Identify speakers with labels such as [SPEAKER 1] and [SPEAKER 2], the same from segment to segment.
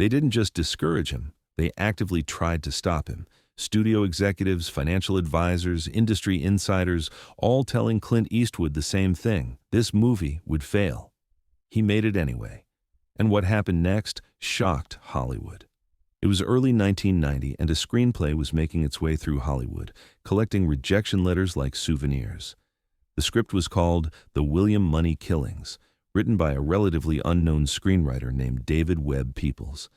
[SPEAKER 1] They didn't just discourage him, they actively tried to stop him. Studio executives, financial advisors, industry insiders, all telling Clint Eastwood the same thing: this movie would fail. He made it anyway. And what happened next shocked Hollywood. It was early 1990, and a screenplay was making its way through Hollywood, collecting rejection letters like souvenirs. The script was called The William Money Killings, written by a relatively unknown screenwriter named David Webb Peoples.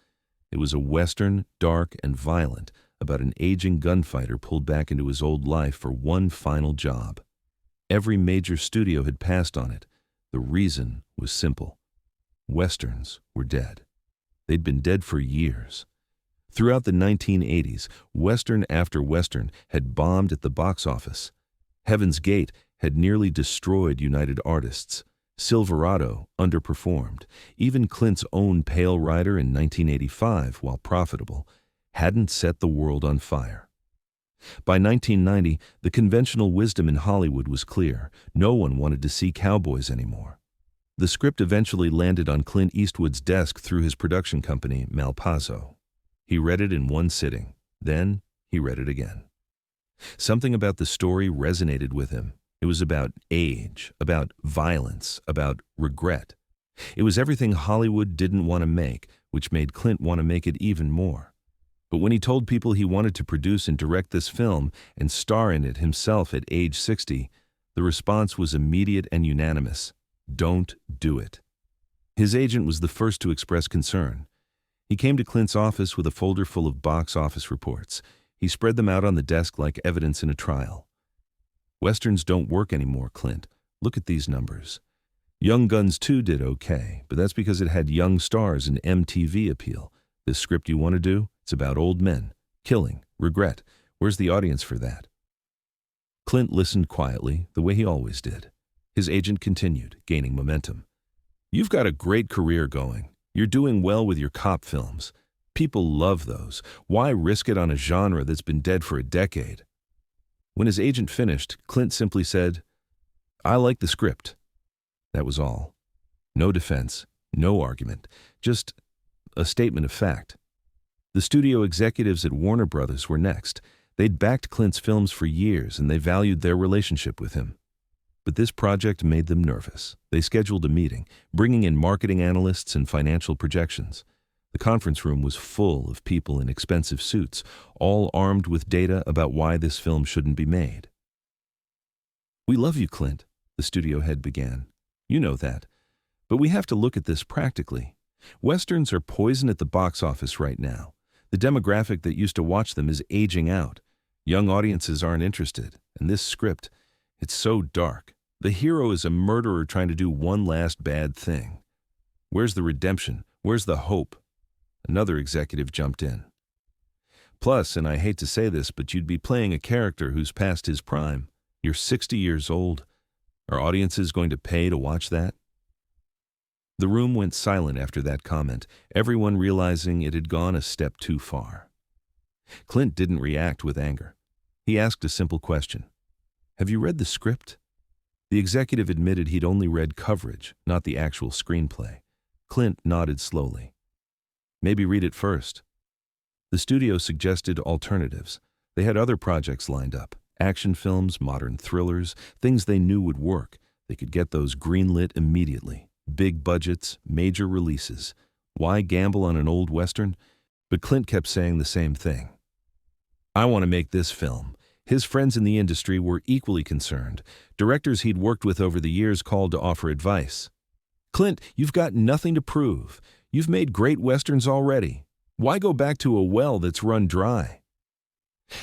[SPEAKER 1] It was a Western, dark and violent, about an aging gunfighter pulled back into his old life for one final job. Every major studio had passed on it. The reason was simple. Westerns were dead. They'd been dead for years. Throughout the 1980s, Western after Western had bombed at the box office. Heaven's Gate had nearly destroyed United Artists. Silverado underperformed. Even Clint's own Pale Rider in 1985, while profitable, hadn't set the world on fire. By 1990, the conventional wisdom in Hollywood was clear. No one wanted to see cowboys anymore. The script eventually landed on Clint Eastwood's desk through his production company, Malpazzo. He read it in one sitting. Then he read it again. Something about the story resonated with him. It was about age, about violence, about regret. It was everything Hollywood didn't want to make, which made Clint want to make it even more. But when he told people he wanted to produce and direct this film and star in it himself at age 60, the response was immediate and unanimous: don't do it. His agent was the first to express concern. He came to Clint's office with a folder full of box office reports. He spread them out on the desk like evidence in a trial. Westerns don't work anymore, Clint. Look at these numbers. Young Guns 2 did okay, but that's because it had young stars and MTV appeal. This script you want to do? It's about old men, killing, regret. Where's the audience for that? Clint listened quietly, the way he always did. His agent continued, gaining momentum. You've got a great career going. You're doing well with your cop films. People love those. Why risk it on a genre that's been dead for a decade? When his agent finished, Clint simply said, I like the script. That was all. No defense, no argument, just a statement of fact. The studio executives at Warner Brothers were next. They'd backed Clint's films for years, and they valued their relationship with him. But this project made them nervous. They scheduled a meeting, bringing in marketing analysts and financial projections. The conference room was full of people in expensive suits, all armed with data about why this film shouldn't be made. We love you, Clint, the studio head began. You know that. But we have to look at this practically. Westerns are poison at the box office right now. The demographic that used to watch them is aging out. Young audiences aren't interested. And this script, it's so dark. The hero is a murderer trying to do one last bad thing. Where's the redemption? Where's the hope? Another executive jumped in. Plus, and I hate to say this, but you'd be playing a character who's past his prime. You're 60 years old. Are audiences going to pay to watch that? The room went silent after that comment, everyone realizing it had gone a step too far. Clint didn't react with anger. He asked a simple question. Have you read the script? The executive admitted he'd only read coverage, not the actual screenplay. Clint nodded slowly. Maybe read it first. The studio suggested alternatives. They had other projects lined up. Action films, modern thrillers, things they knew would work. They could get those greenlit immediately. Big budgets, major releases. Why gamble on an old Western? But Clint kept saying the same thing. I want to make this film. His friends in the industry were equally concerned. Directors he'd worked with over the years called to offer advice. Clint, you've got nothing to prove. You've made great Westerns already. Why go back to a well that's run dry?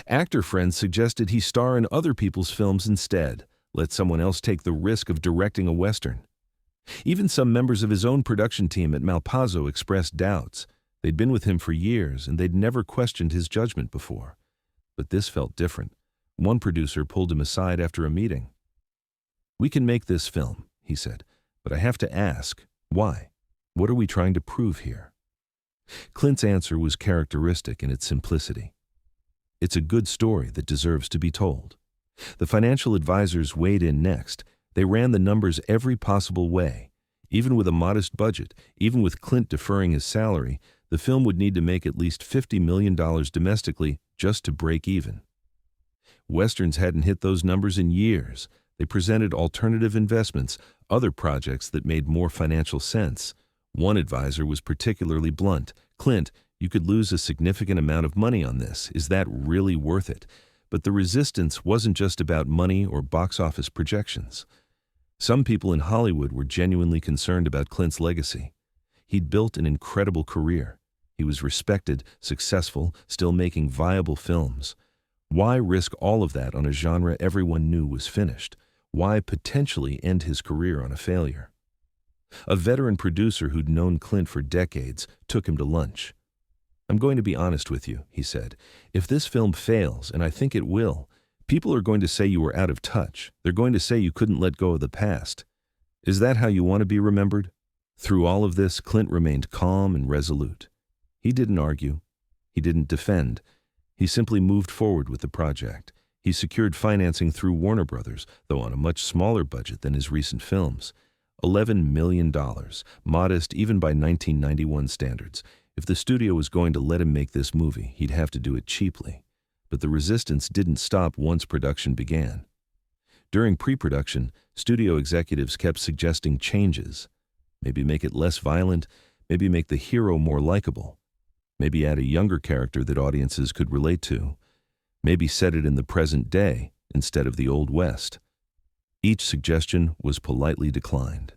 [SPEAKER 1] Actor friends suggested he star in other people's films instead. Let someone else take the risk of directing a Western. Even some members of his own production team at Malpazzo expressed doubts. They'd been with him for years, and they'd never questioned his judgment before. But this felt different. One producer pulled him aside after a meeting. We can make this film, he said, but I have to ask, why? What are we trying to prove here? Clint's answer was characteristic in its simplicity. It's a good story that deserves to be told. The financial advisors weighed in next. They ran the numbers every possible way. Even with a modest budget, even with Clint deferring his salary, The film would need to make at least $50 million domestically just to break even. Westerns hadn't hit those numbers in years. They presented alternative investments, other projects that made more financial sense. One advisor was particularly blunt. "Clint, you could lose a significant amount of money on this. Is that really worth it?" But the resistance wasn't just about money or box office projections. Some people in Hollywood were genuinely concerned about Clint's legacy. He'd built an incredible career. He was respected, successful, still making viable films. Why risk all of that on a genre everyone knew was finished? Why potentially end his career on a failure? A veteran producer who'd known Clint for decades took him to lunch. "I'm going to be honest with you," he said. "If this film fails, and I think it will, people are going to say you were out of touch. They're going to say you couldn't let go of the past. Is that how you want to be remembered?" Through all of this, Clint remained calm and resolute. He didn't argue. He didn't defend. He simply moved forward with the project. He secured financing through Warner Brothers, though on a much smaller budget than his recent films. $11 million, modest even by 1991 standards. If the studio was going to let him make this movie, he'd have to do it cheaply. But the resistance didn't stop once production began. During pre-production, studio executives kept suggesting changes. Maybe make it less violent, maybe make the hero more likable, maybe add a younger character that audiences could relate to, maybe set it in the present day instead of the Old West. Each suggestion was politely declined.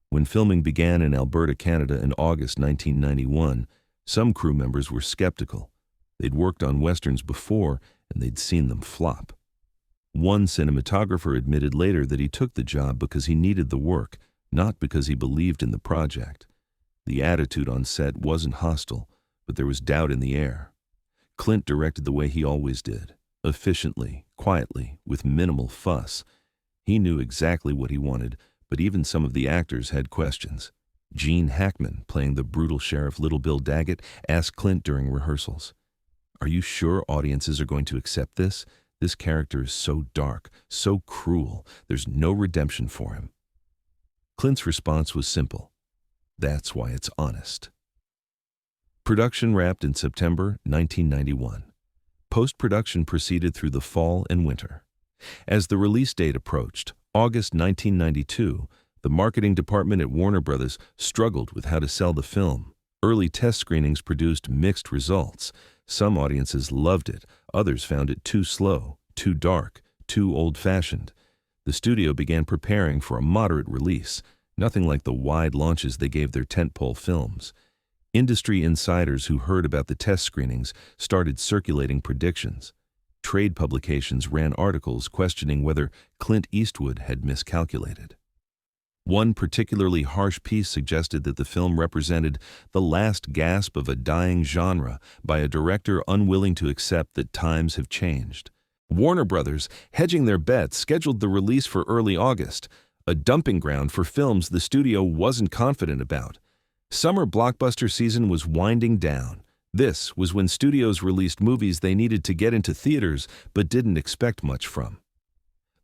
[SPEAKER 1] When filming began in Alberta, Canada in August 1991, some crew members were skeptical. They'd worked on westerns before, and they'd seen them flop. One cinematographer admitted later that he took the job because he needed the work, not because he believed in the project. The attitude on set wasn't hostile, but there was doubt in the air. Clint directed the way he always did, efficiently, quietly, with minimal fuss. He knew exactly what he wanted, but even some of the actors had questions. Gene Hackman, playing the brutal sheriff Little Bill Daggett, asked Clint during rehearsals, "Are you sure audiences are going to accept this? This character is so dark, so cruel. There's no redemption for him." Clint's response was simple. "That's why it's honest." Production wrapped in September 1991. Post-production proceeded through the fall and winter. As the release date approached, August 1992, the marketing department at Warner Brothers struggled with how to sell the film. Early test screenings produced mixed results. Some audiences loved it, others found it too slow, too dark, too old-fashioned. The studio began preparing for a moderate release, nothing like the wide launches they gave their tentpole films. Industry insiders who heard about the test screenings started circulating predictions. Trade publications ran articles questioning whether Clint Eastwood had miscalculated. One particularly harsh piece suggested that the film represented the last gasp of a dying genre by a director unwilling to accept that times have changed. Warner Brothers, hedging their bets, scheduled the release for early August, a dumping ground for films the studio wasn't confident about. Summer blockbuster season was winding down. This was when studios released movies they needed to get into theaters but didn't expect much from.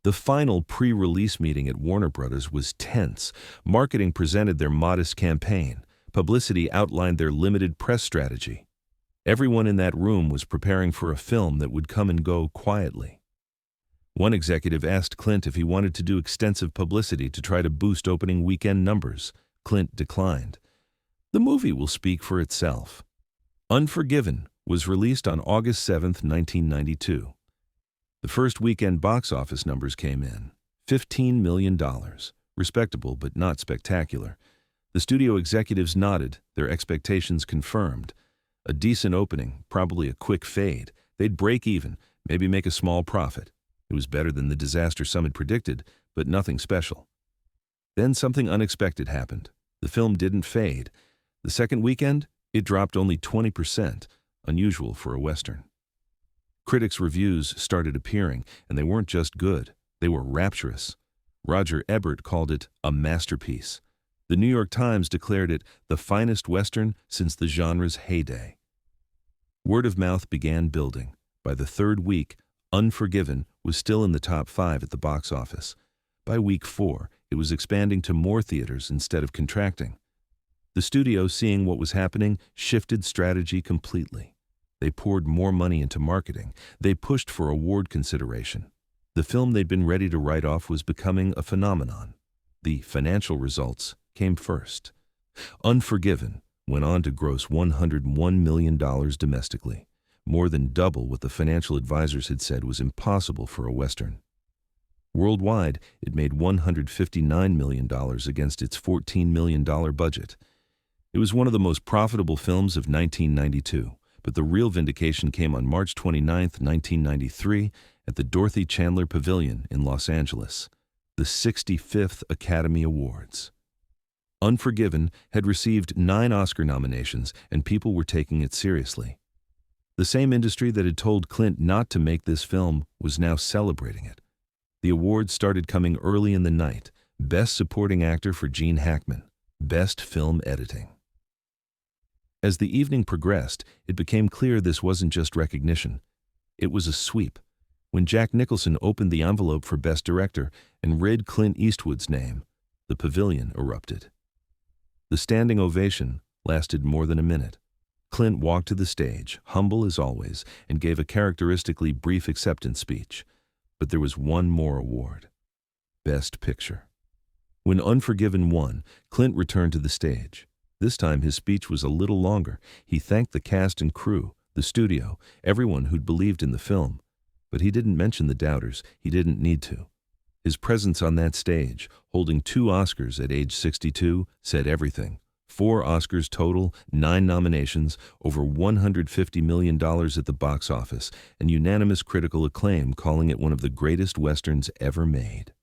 [SPEAKER 1] The final pre-release meeting at Warner Brothers was tense. Marketing presented their modest campaign. Publicity outlined their limited press strategy. Everyone in that room was preparing for a film that would come and go quietly. One executive asked Clint if he wanted to do extensive publicity to try to boost opening weekend numbers. Clint declined. "The movie will speak for itself." Unforgiven was released on August 7, 1992. The first weekend box office numbers came in, $15 million, respectable but not spectacular. The studio executives nodded, their expectations confirmed. A decent opening, probably a quick fade. They'd break even, maybe make a small profit. It was better than the disaster some had predicted, but nothing special. Then something unexpected happened. The film didn't fade. The second weekend, it dropped only 20%, unusual for a Western. Critics' reviews started appearing, and they weren't just good, they were rapturous. Roger Ebert called it a masterpiece. The New York Times declared it the finest Western since the genre's heyday. Word of mouth began building. By the third week, Unforgiven was still in the top 5 at the box office. By week 4, it was expanding to more theaters instead of contracting. The studio, seeing what was happening, shifted strategy completely. They poured more money into marketing. They pushed for award consideration. The film they'd been ready to write off was becoming a phenomenon. The financial results came first. Unforgiven went on to gross $101 million domestically, more than double what the financial advisors had said was impossible for a Western. Worldwide, it made $159 million against its $14 million budget. It was one of the most profitable films of 1992, but the real vindication came on March 29, 1993, at the Dorothy Chandler Pavilion in Los Angeles, the 65th Academy Awards. Unforgiven had received 9 Oscar nominations, and people were taking it seriously. The same industry that had told Clint not to make this film was now celebrating it. The awards started coming early in the night. Best Supporting Actor for Gene Hackman. Best Film Editing. As the evening progressed, it became clear this wasn't just recognition. It was a sweep. When Jack Nicholson opened the envelope for Best Director and read Clint Eastwood's name, the pavilion erupted. The standing ovation lasted more than a minute. Clint walked to the stage, humble as always, and gave a characteristically brief acceptance speech. But there was one more award. Best Picture. When Unforgiven won, Clint returned to the stage. This time his speech was a little longer. He thanked the cast and crew, the studio, everyone who'd believed in the film. But he didn't mention the doubters. He didn't need to. His presence on that stage, holding 2 Oscars at age 62, said everything. 4 Oscars total, 9 nominations, over $150 million at the box office, and unanimous critical acclaim calling it one of the greatest Westerns ever made.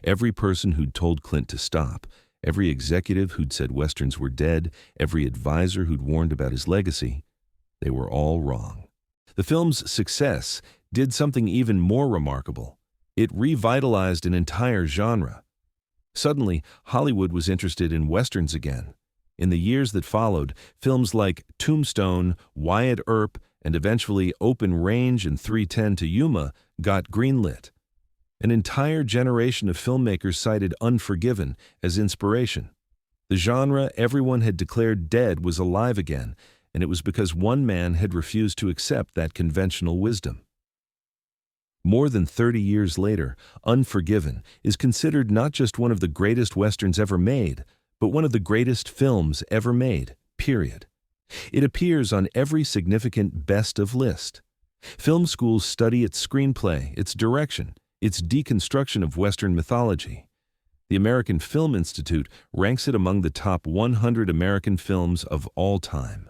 [SPEAKER 1] Every person who'd told Clint to stop, every executive who'd said Westerns were dead, every advisor who'd warned about his legacy, they were all wrong. The film's success did something even more remarkable. It revitalized an entire genre. Suddenly, Hollywood was interested in Westerns again. In the years that followed, films like Tombstone, Wyatt Earp, and eventually Open Range and 3:10 to Yuma got greenlit. An entire generation of filmmakers cited Unforgiven as inspiration. The genre everyone had declared dead was alive again, and it was because one man had refused to accept that conventional wisdom. More than 30 years later, Unforgiven is considered not just one of the greatest Westerns ever made, but one of the greatest films ever made, period. It appears on every significant best of list. Film schools study its screenplay, its direction, its deconstruction of Western mythology. The American Film Institute ranks it among the top 100 American films of all time.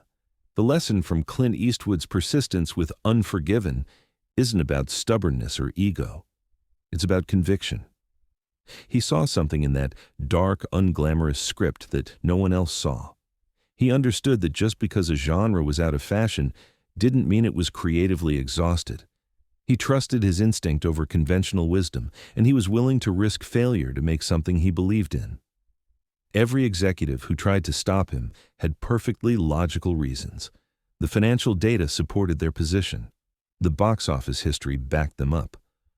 [SPEAKER 1] The lesson from Clint Eastwood's persistence with Unforgiven isn't about stubbornness or ego. It's about conviction. He saw something in that dark, unglamorous script that no one else saw. He understood that just because a genre was out of fashion didn't mean it was creatively exhausted. He trusted his instinct over conventional wisdom, and he was willing to risk failure to make something he believed in. Every executive who tried to stop him had perfectly logical reasons. The financial data supported their position. The box office history backed them up.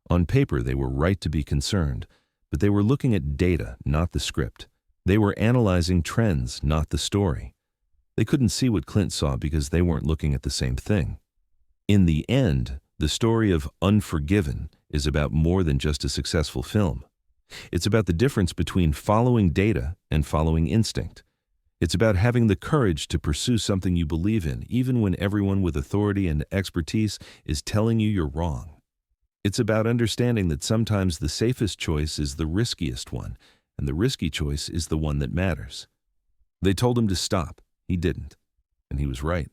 [SPEAKER 1] On paper, they were right to be concerned, but they were looking at data, not the script. They were analyzing trends, not the story. They couldn't see what Clint saw because they weren't looking at the same thing. In the end, the story of Unforgiven is about more than just a successful film. It's about the difference between following data and following instinct. It's about having the courage to pursue something you believe in, even when everyone with authority and expertise is telling you you're wrong. It's about understanding that sometimes the safest choice is the riskiest one, and the risky choice is the one that matters. They told him to stop. He didn't. And he was right.